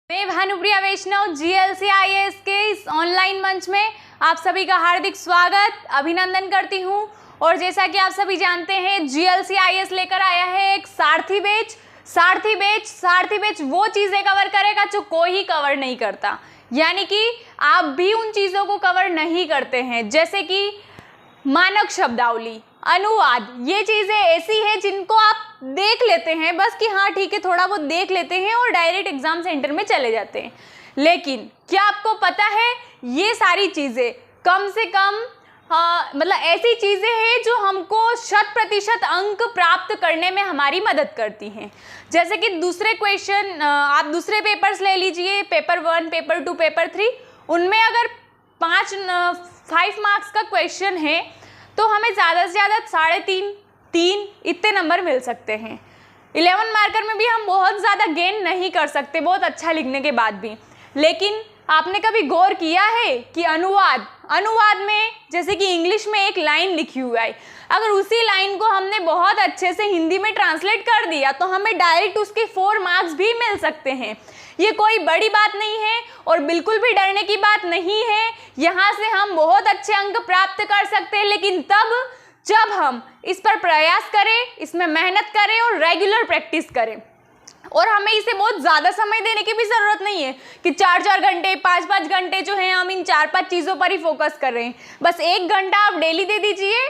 मैं भानुप्रिया वैष्णव GLCIS के इस ऑनलाइन मंच में आप सभी का हार्दिक स्वागत अभिनंदन करती हूं। और जैसा कि आप सभी जानते हैं GLCIS लेकर आया है एक सारथी बैच। सारथी बैच वो चीज़ें कवर करेगा जो कोई कवर नहीं करता, यानी कि आप भी उन चीज़ों को कवर नहीं करते हैं, जैसे कि मानक शब्दावली, अनुवाद। ये चीज़ें ऐसी हैं जिनको आप देख लेते हैं बस कि हाँ ठीक है, थोड़ा बहुत देख लेते हैं और डायरेक्ट एग्जाम सेंटर में चले जाते हैं। लेकिन क्या आपको पता है ये सारी चीज़ें कम से कम मतलब ऐसी चीज़ें हैं जो हमको 100% अंक प्राप्त करने में हमारी मदद करती हैं। जैसे कि दूसरे क्वेश्चन, आप दूसरे पेपर्स ले लीजिए, पेपर 1, पेपर 2, पेपर 3, उनमें अगर 5 मार्क्स का क्वेश्चन है तो हमें ज़्यादा से ज़्यादा 3.5 इतने नंबर मिल सकते हैं। 11 मार्कर में भी हम बहुत ज़्यादा गेन नहीं कर सकते बहुत अच्छा लिखने के बाद भी। लेकिन आपने कभी गौर किया है कि अनुवाद में जैसे कि इंग्लिश में एक लाइन लिखी हुई है, अगर उसी लाइन को हमने बहुत अच्छे से हिंदी में ट्रांसलेट कर दिया तो हमें डायरेक्ट उसके 4 मार्क्स भी मिल सकते हैं। ये कोई बड़ी बात नहीं है और बिल्कुल भी डरने की बात नहीं है। यहाँ से हम बहुत अच्छे अंक प्राप्त कर सकते हैं, लेकिन तब जब हम इस पर प्रयास करें, इसमें मेहनत करें और रेगुलर प्रैक्टिस करें। और हमें इसे बहुत ज़्यादा समय देने की भी ज़रूरत नहीं है कि 4-4 घंटे 5-5 घंटे जो हैं हम इन 4-5 चीज़ों पर ही फोकस कर रहे हैं। बस 1 घंटा आप डेली दे दीजिए।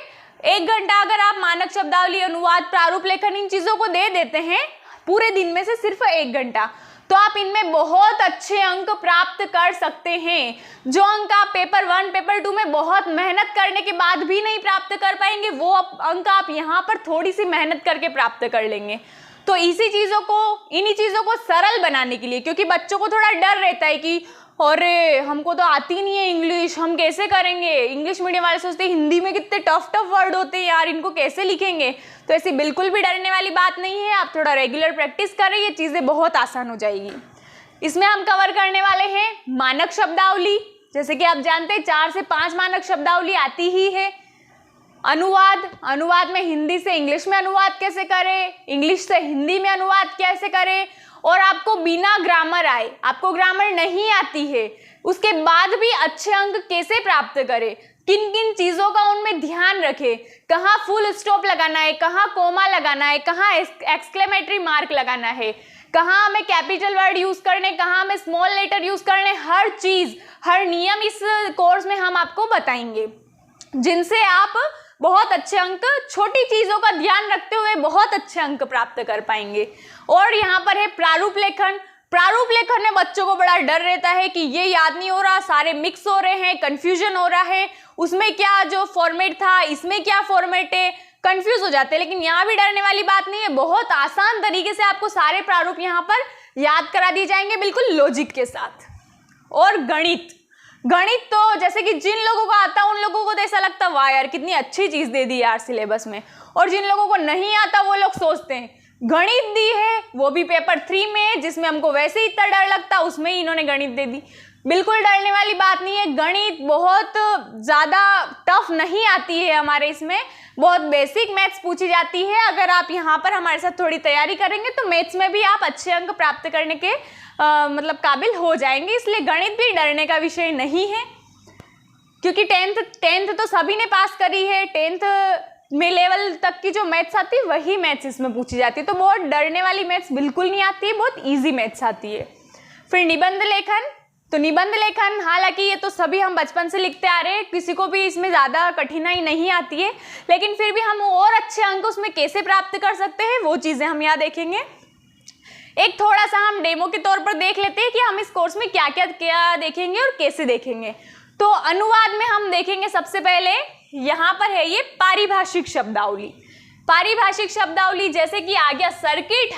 1 घंटा अगर आप मानक शब्दावली, अनुवाद, प्रारूप लेखन, इन चीज़ों को दे देते हैं पूरे दिन में से सिर्फ 1 घंटा, तो आप इनमें बहुत अच्छे अंक प्राप्त कर सकते हैं। जो अंक आप पेपर 1, पेपर 2 में बहुत मेहनत करने के बाद भी नहीं प्राप्त कर पाएंगे, वो अंक आप यहाँ पर थोड़ी सी मेहनत करके प्राप्त कर लेंगे। तो इन्हीं चीज़ों को सरल बनाने के लिए, क्योंकि बच्चों को थोड़ा डर रहता है कि अरे हमको तो आती नहीं है इंग्लिश, हम कैसे करेंगे। इंग्लिश मीडियम वाले सोचते हैं हिंदी में कितने टफ वर्ड होते हैं यार, इनको कैसे लिखेंगे। तो ऐसी बिल्कुल भी डरने वाली बात नहीं है। आप थोड़ा रेगुलर प्रैक्टिस करें, ये चीज़ें बहुत आसान हो जाएगी। इसमें हम कवर करने वाले हैं मानक शब्दावली। जैसे कि आप जानते हैं 4 से 5 मानक शब्दावली आती ही है। अनुवाद में हिंदी से इंग्लिश में अनुवाद कैसे करें, इंग्लिश से हिंदी में अनुवाद कैसे करें, और आपको बिना ग्रामर आए, आपको ग्रामर नहीं आती है, उसके बाद भी अच्छे अंक कैसे प्राप्त करें, किन किन चीज़ों का उनमें ध्यान रखें, कहाँ फुल स्टॉप लगाना है, कहाँ कोमा लगाना है, कहाँ एक्सक्लेमेटरी मार्क लगाना है, कहाँ हमें कैपिटल वर्ड यूज़ करने, कहाँ हमें स्मॉल लेटर यूज़ करने, हर चीज़, हर नियम इस कोर्स में हम आपको बताएंगे, जिनसे आप बहुत अच्छे अंक, छोटी चीज़ों का ध्यान रखते हुए बहुत अच्छे अंक प्राप्त कर पाएंगे। और यहाँ पर है प्रारूप लेखन में बच्चों को बड़ा डर रहता है कि ये याद नहीं हो रहा, सारे मिक्स हो रहे हैं, कंफ्यूजन हो रहा है, उसमें क्या जो फॉर्मेट था इसमें क्या फॉर्मेट है, कंफ्यूज हो जाते हैं। लेकिन यहाँ भी डरने वाली बात नहीं है, बहुत आसान तरीके से आपको सारे प्रारूप यहाँ पर याद करा दिए जाएंगे, बिल्कुल लॉजिक के साथ। और गणित तो जैसे कि जिन लोगों को आता उन लोगों को तो ऐसा लगता वाह यार कितनी अच्छी चीज़ दे दी यार सिलेबस में, और जिन लोगों को नहीं आता वो लोग सोचते हैं गणित दी है, वो भी पेपर 3 में, जिसमें हमको वैसे ही इतना डर लगता उसमें ही इन्होंने गणित दे दी। बिल्कुल डरने वाली बात नहीं है। गणित बहुत ज़्यादा टफ नहीं आती है हमारे, इसमें बहुत बेसिक मैथ्स पूछी जाती है। अगर आप यहाँ पर हमारे साथ थोड़ी तैयारी करेंगे तो मैथ्स में भी आप अच्छे अंक प्राप्त करने के मतलब काबिल हो जाएंगे। इसलिए गणित भी डरने का विषय नहीं है, क्योंकि टेंथ तो सभी ने पास करी है। 10th में लेवल तक की जो मैथ्स आती है वही मैथ्स इसमें पूछी जाती है, तो बहुत डरने वाली मैथ्स बिल्कुल नहीं आती है, बहुत ईजी मैथ्स आती है। फिर निबंध लेखन, हालांकि ये तो सभी हम बचपन से लिखते आ रहे हैं, किसी को भी इसमें ज़्यादा कठिनाई नहीं आती है, लेकिन फिर भी हम और अच्छे अंक उसमें कैसे प्राप्त कर सकते हैं वो चीज़ें हम यहाँ देखेंगे। एक थोड़ा सा हम डेमो के तौर पर देख लेते हैं कि हम इस कोर्स में क्या क्या देखेंगे और कैसे देखेंगे। तो अनुवाद में हम देखेंगे सबसे पहले यहाँ पर है ये पारिभाषिक शब्दावली। जैसे कि आ गया सर्किट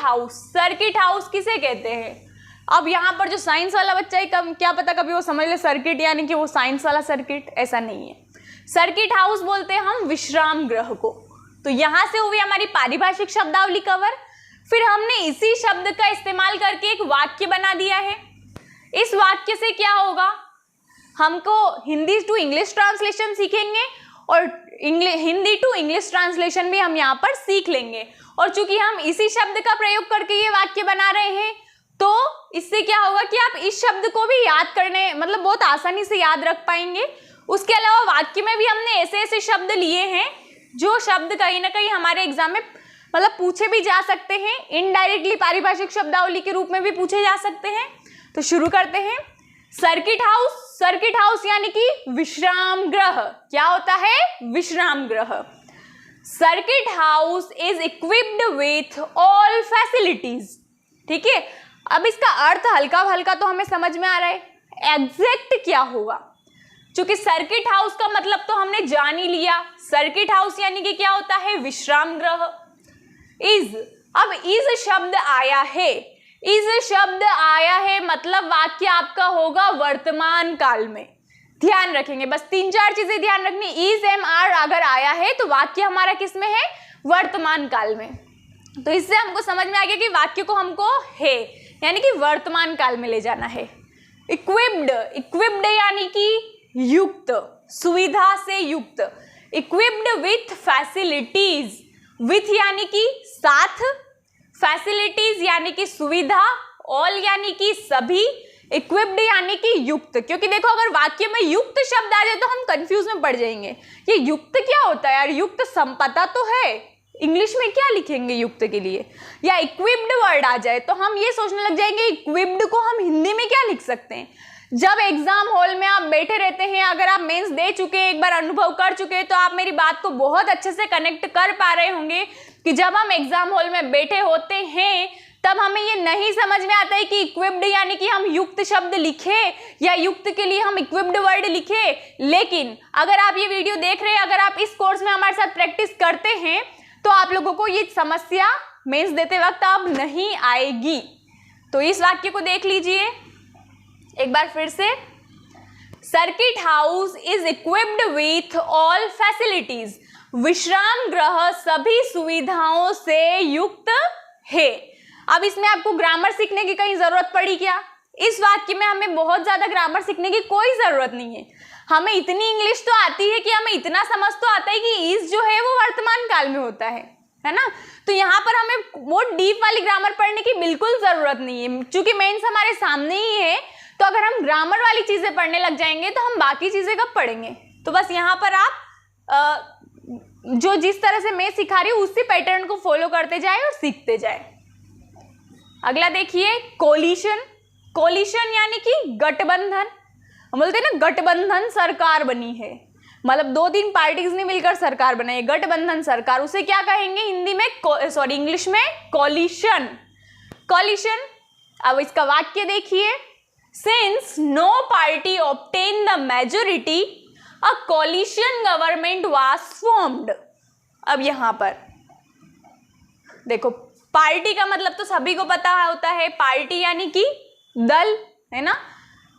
हाउस किसे कहते हैं। अब यहाँ पर जो साइंस वाला बच्चा है क्या पता कभी वो समझ ले सर्किट यानी कि वो साइंस वाला सर्किट, ऐसा नहीं है। सर्किट हाउस बोलते हैं हम विश्राम गृह को। तो यहाँ से हुई हमारी पारिभाषिक शब्दावली कवर। फिर हमने इसी शब्द का इस्तेमाल करके एक वाक्य बना दिया है। इस वाक्य से क्या होगा, हमको हिंदी टू इंग्लिश ट्रांसलेशन सीखेंगे और हिंदी टू इंग्लिश ट्रांसलेशन भी हम यहाँ पर सीख लेंगे। और चूंकि हम इसी शब्द का प्रयोग करके ये वाक्य बना रहे हैं तो इससे क्या होगा कि आप इस शब्द को भी याद करने मतलब बहुत आसानी से याद रख पाएंगे। उसके अलावा वाक्य में भी हमने ऐसे ऐसे शब्द लिए हैं जो शब्द कहीं ना कहीं हमारे एग्जाम में मतलब पूछे भी जा सकते हैं, इनडायरेक्टली पारिभाषिक शब्दावली के रूप में भी पूछे जा सकते हैं। तो शुरू करते हैं। सर्किट हाउस, सर्किट हाउस यानी कि विश्राम गृह। क्या होता है? विश्राम गृह। Circuit house is equipped with all facilities. ठीक है, अब इसका अर्थ हल्का हल्का तो हमें समझ में आ रहा है, एग्जैक्ट क्या होगा? क्योंकि सर्किट हाउस का मतलब तो हमने जान ही लिया, सर्किट हाउस यानी कि क्या होता है? विश्राम गृह। इज, अब इज शब्द आया है, इज शब्द आया है मतलब वाक्य आपका होगा वर्तमान काल में। ध्यान रखेंगे, बस 3-4 चीजें ध्यान रखनी। इज एम आर अगर आया है तो वाक्य हमारा किस में है? वर्तमान काल में। तो इससे हमको समझ में आ गया कि वाक्य को हमको है यानी कि वर्तमान काल में ले जाना है। इक्विप्ड, इक्विप्ड यानी कि युक्त, सुविधा से युक्त। इक्विप्ड विथ फैसिलिटीज, विथ यानी कि साथ, फैसिलिटीज यानी कि सुविधा, ऑल यानी कि सभी, इक्विप्ड यानी कि युक्त। क्योंकि देखो अगर वाक्य में युक्त शब्द आ जाए तो हम कंफ्यूज में पड़ जाएंगे, ये युक्त क्या होता है यार? युक्त संपदा तो है, इंग्लिश में क्या लिखेंगे युक्त के लिए? या इक्विप्ड वर्ड आ जाए तो हम ये सोचने लग जाएंगे इक्विप्ड को हम हिंदी में क्या लिख सकते हैं। जब एग्जाम हॉल में आप बैठे रहते हैं, अगर आप मेंस दे चुके हैं, एक बार अनुभव कर चुके हैं, तो आप मेरी बात को बहुत अच्छे से कनेक्ट कर पा रहे होंगे कि जब हम एग्जाम हॉल में बैठे होते हैं तब हमें ये नहीं समझ में आता है कि इक्विप्ड यानी कि हम युक्त शब्द लिखे या युक्त के लिए हम इक्विप्ड वर्ड लिखे। लेकिन अगर आप ये वीडियो देख रहे हैं, अगर आप इस कोर्स में हमारे साथ प्रैक्टिस करते हैं तो आप लोगों को ये समस्या मेंस देते वक्त अब नहीं आएगी। तो इस वाक्य को देख लीजिए एक बार फिर से। Circuit house is equipped with all facilities, विश्राम गृह सभी सुविधाओं से युक्त है। अब इसमें आपको ग्रामर सीखने की कहीं जरूरत पड़ी क्या? इस वाक्य में हमें बहुत ज्यादा ग्रामर सीखने की कोई जरूरत नहीं है। हमें इतनी इंग्लिश तो आती है कि हमें इतना समझ तो आता है कि इज जो है वो वर्तमान काल में होता है ना? तो यहाँ पर हमें वो डीप वाली ग्रामर पढ़ने की बिल्कुल जरूरत नहीं है, क्योंकि मेंस हमारे सामने ही है। तो अगर हम ग्रामर वाली चीजें पढ़ने लग जाएंगे तो हम बाकी चीजें कब पढ़ेंगे? तो बस यहाँ पर आप जो जिस तरह से मैं सिखा रही हूँ उसी पैटर्न को फॉलो करते जाए और सीखते जाए। अगला देखिए, कोलिशन। कोलिशन यानी कि गठबंधन। हम बोलते हैं ना गठबंधन सरकार बनी है, मतलब 2-3 पार्टीज ने मिलकर सरकार बनाई, गठबंधन सरकार। उसे क्या कहेंगे हिंदी में? इंग्लिश में कोलिशन। कोलिशन। अब इसका वाक्य देखिए, since no party obtain the majority a coalition government was formed. अब यहां पर देखो, पार्टी का मतलब तो सभी को पता होता है, पार्टी यानी कि दल, है ना?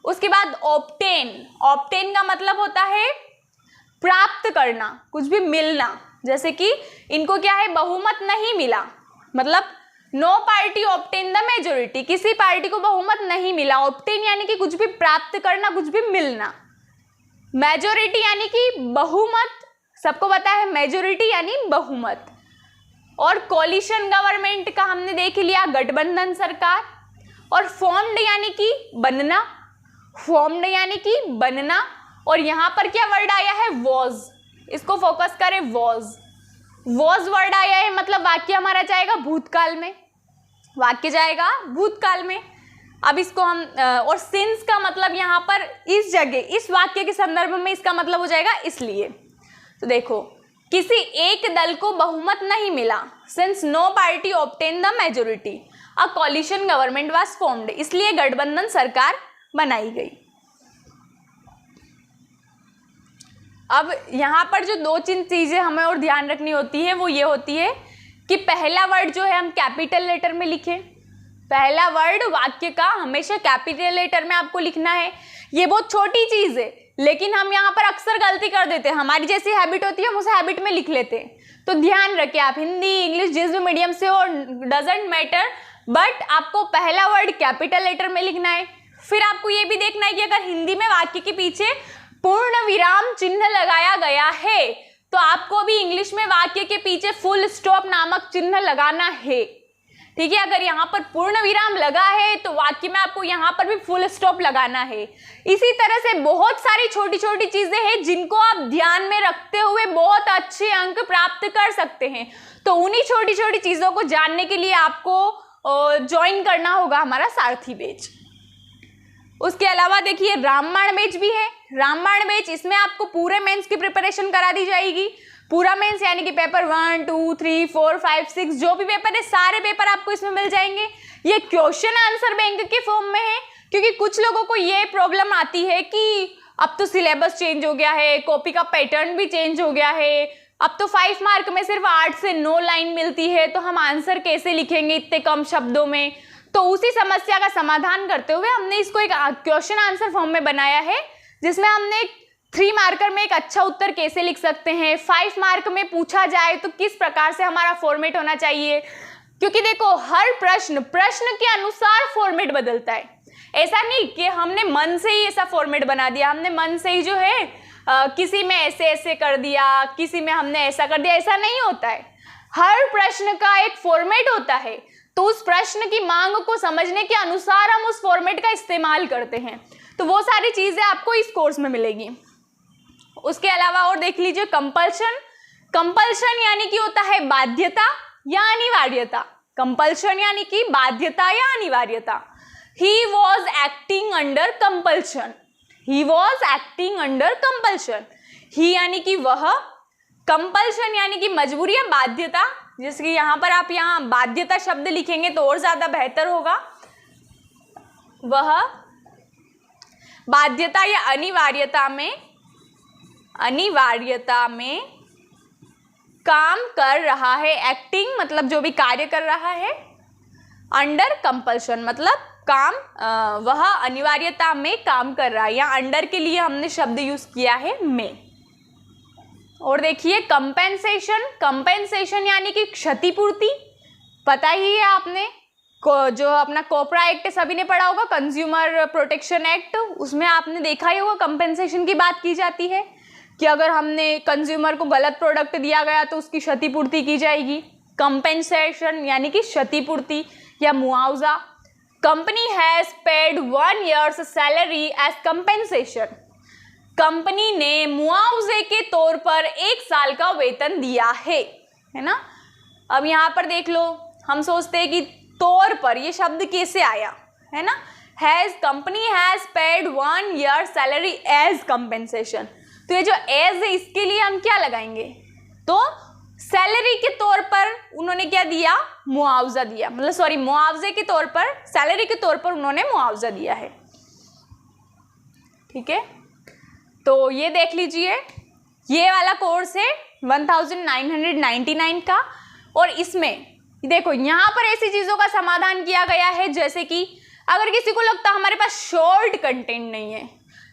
उसके बाद ऑब्टेन, ऑब्टेन का मतलब होता है प्राप्त करना, कुछ भी मिलना। जैसे कि इनको क्या है? बहुमत नहीं मिला, मतलब no party obtain the majority, किसी पार्टी को बहुमत नहीं मिला। ऑब्टेन यानी कि कुछ भी प्राप्त करना, कुछ भी मिलना। मेजोरिटी यानी कि बहुमत, सबको पता है मेजोरिटी यानी बहुमत। और कोलिशन गवर्नमेंट का हमने देख लिया, गठबंधन सरकार। और फॉर्म्ड यानी कि बनना, फॉर्म्ड यानी कि बनना। और यहां पर क्या वर्ड आया है? वॉज। इसको फोकस करें, वॉज। वॉज वर्ड आया है मतलब वाक्य हमारा जाएगा भूतकाल में, वाक्य जाएगा भूतकाल में। अब इसको हम और सिंस का मतलब यहां पर इस जगह, इस वाक्य के संदर्भ में इसका मतलब हो जाएगा इसलिए। तो देखो, किसी एक दल को बहुमत नहीं मिला, since no party obtain the majority a coalition government was formed, इसलिए गठबंधन सरकार बनाई गई। अब यहां पर जो 2-3 चीजें हमें और ध्यान रखनी होती है वो ये होती है कि पहला वर्ड जो है हम कैपिटल लेटर में लिखें। पहला वर्ड वाक्य का हमेशा कैपिटल लेटर में आपको लिखना है। ये बहुत छोटी चीज है लेकिन हम यहाँ पर अक्सर गलती कर देते हैं, हमारी जैसी हैबिट होती है हम उसे हैबिट में लिख लेते हैं। तो ध्यान रखें, आप हिंदी इंग्लिश जिस भी मीडियम से हो डजेंट मैटर, बट आपको पहला वर्ड कैपिटल लेटर में लिखना है। फिर आपको ये भी देखना है कि अगर हिंदी में वाक्य के पीछे पूर्ण विराम चिन्ह लगाया गया है तो आपको भी इंग्लिश में वाक्य के पीछे फुल स्टॉप नामक चिन्ह लगाना है। ठीक है। अगर यहाँ पर पूर्ण विराम लगा है तो वाक्य में आपको यहाँ पर भी फुल स्टॉप लगाना है। इसी तरह से बहुत सारी छोटी छोटी चीजें हैं जिनको आप ध्यान में रखते हुए बहुत अच्छे अंक प्राप्त कर सकते हैं। तो उन्हीं छोटी छोटी चीजों को जानने के लिए आपको ज्वाइन करना होगा हमारा सारथी बैच। उसके अलावा देखिए रामबाण बैच भी है। रामबाण बैच, इसमें आपको पूरे मेंस की प्रिपरेशन करा दी जाएगी। पूरा मेंस यानी कि पेपर 1, 2, 3, 4, 5, 6 जो भी पेपर है सारे पेपर आपको इसमें मिल जाएंगे। ये क्वेश्चन आंसर बैंक के फॉर्म में है, क्योंकि कुछ लोगों को ये प्रॉब्लम आती है कि अब तो सिलेबस चेंज हो गया है, कॉपी का पैटर्न भी चेंज हो गया है, अब तो 5 मार्क में सिर्फ 8 से 9 लाइन मिलती है, तो हम आंसर कैसे लिखेंगे इतने कम शब्दों में। तो उसी समस्या का समाधान करते हुए हमने इसको एक क्वेश्चन आंसर फॉर्म में बनाया है, जिसमें हमने 3 मार्कर में एक अच्छा उत्तर कैसे लिख सकते हैं, 5 मार्क में पूछा जाए तो किस प्रकार से हमारा फॉर्मेट होना चाहिए। क्योंकि देखो हर प्रश्न के अनुसार फॉर्मेट बदलता है। ऐसा नहीं कि हमने मन से ही ऐसा फॉर्मेट बना दिया, हमने मन से ही जो है किसी में ऐसे ऐसे कर दिया, किसी में हमने ऐसा कर दिया, ऐसा नहीं होता है। हर प्रश्न का एक फॉर्मेट होता है, तो उस प्रश्न की मांग को समझने के अनुसार हम उस फॉर्मेट का इस्तेमाल करते हैं। तो वो सारी चीजें आपको इस कोर्स में मिलेगी। उसके अलावा और देख लीजिए कंपल्शन। कंपल्शन यानी कि होता है बाध्यता या अनिवार्यता। कंपल्शन यानी कि बाध्यता या अनिवार्यता। He was acting under compulsion. He was acting under compulsion. He यानी कि वह, कंपल्शन यानी कि मजबूरी या बाध्यता, जैसे कि यहाँ पर आप यहाँ बाध्यता शब्द लिखेंगे तो और ज्यादा बेहतर होगा। वह बाध्यता या अनिवार्यता में काम कर रहा है। एक्टिंग मतलब जो भी कार्य कर रहा है, अंडर कंपल्शन मतलब काम, वह अनिवार्यता में काम कर रहा है। या अंडर के लिए हमने शब्द यूज किया है में। और देखिए कंपेंसेशन। कंपेंसेशन यानी कि क्षतिपूर्ति। पता ही है आपने जो अपना कोपरा एक्ट सभी ने पढ़ा होगा, कंज्यूमर प्रोटेक्शन एक्ट, उसमें आपने देखा ही होगा कंपेंसेशन की बात की जाती है कि अगर हमने कंज्यूमर को गलत प्रोडक्ट दिया गया तो उसकी क्षतिपूर्ति की जाएगी। कंपेंसेशन यानी कि क्षतिपूर्ति या मुआवजा। Company has paid 1 year's salary as compensation. Company ने मुआवजे के तौर पर 1 साल का वेतन दिया है ना। अब यहाँ पर देख लो, हम सोचते हैं कि तौर पर ये शब्द कैसे आया, है ना। Has, company has paid 1 year salary as compensation. तो ये जो एज है इसके लिए हम क्या लगाएंगे, तो सैलरी के तौर पर उन्होंने क्या दिया, मुआवजा दिया, मतलब सॉरी मुआवजे के तौर पर, सैलरी के तौर पर उन्होंने मुआवजा दिया है। ठीक है, तो ये देख लीजिए, ये वाला कोर्स है 1999 का। और इसमें देखो यहाँ पर ऐसी चीजों का समाधान किया गया है, जैसे कि अगर किसी को लगता है हमारे पास शॉर्ट कंटेंट नहीं है,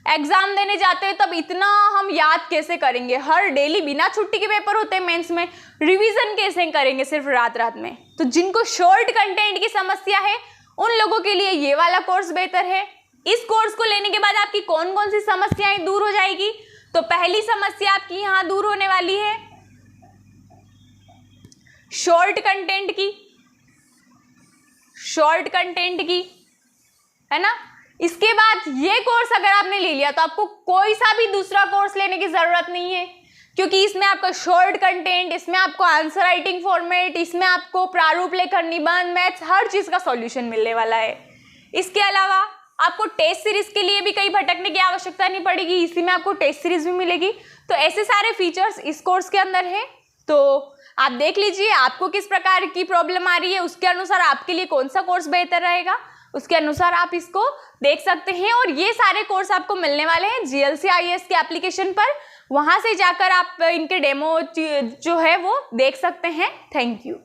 एग्जाम देने जाते हैं तब इतना हम याद कैसे करेंगे, हर डेली बिना छुट्टी के पेपर होते हैं मेंस में, रिवीजन कैसे करेंगे सिर्फ रात रात में। तो जिनको शॉर्ट कंटेंट की समस्या है उन लोगों के लिए ये वाला कोर्स बेहतर है। इस कोर्स को लेने के बाद आपकी कौन कौन सी समस्याएं दूर हो जाएगी, तो पहली समस्या आपकी यहाँ दूर होने वाली है शॉर्ट कंटेंट की, है ना। इसके बाद ये कोर्स अगर आपने ले लिया तो आपको कोई सा भी दूसरा कोर्स लेने की जरूरत नहीं है, क्योंकि इसमें आपका शॉर्ट कंटेंट, इसमें आपको आंसर राइटिंग फॉर्मेट, इसमें आपको प्रारूप लेखन, निबंध, मैथ्स, हर चीज का सॉल्यूशन मिलने वाला है। इसके अलावा आपको टेस्ट सीरीज के लिए भी कहीं भटकने की आवश्यकता नहीं पड़ेगी, इसी में आपको टेस्ट सीरीज भी मिलेगी। तो ऐसे सारे फीचर्स इस कोर्स के अंदर है। तो आप देख लीजिए आपको किस प्रकार की प्रॉब्लम आ रही है, उसके अनुसार आपके लिए कौन सा कोर्स बेहतर रहेगा, उसके अनुसार आप इसको देख सकते हैं। और ये सारे कोर्स आपको मिलने वाले हैं GLC IAS के एप्लीकेशन पर, वहां से जाकर आप इनके डेमो जो है वो देख सकते हैं। Thank you.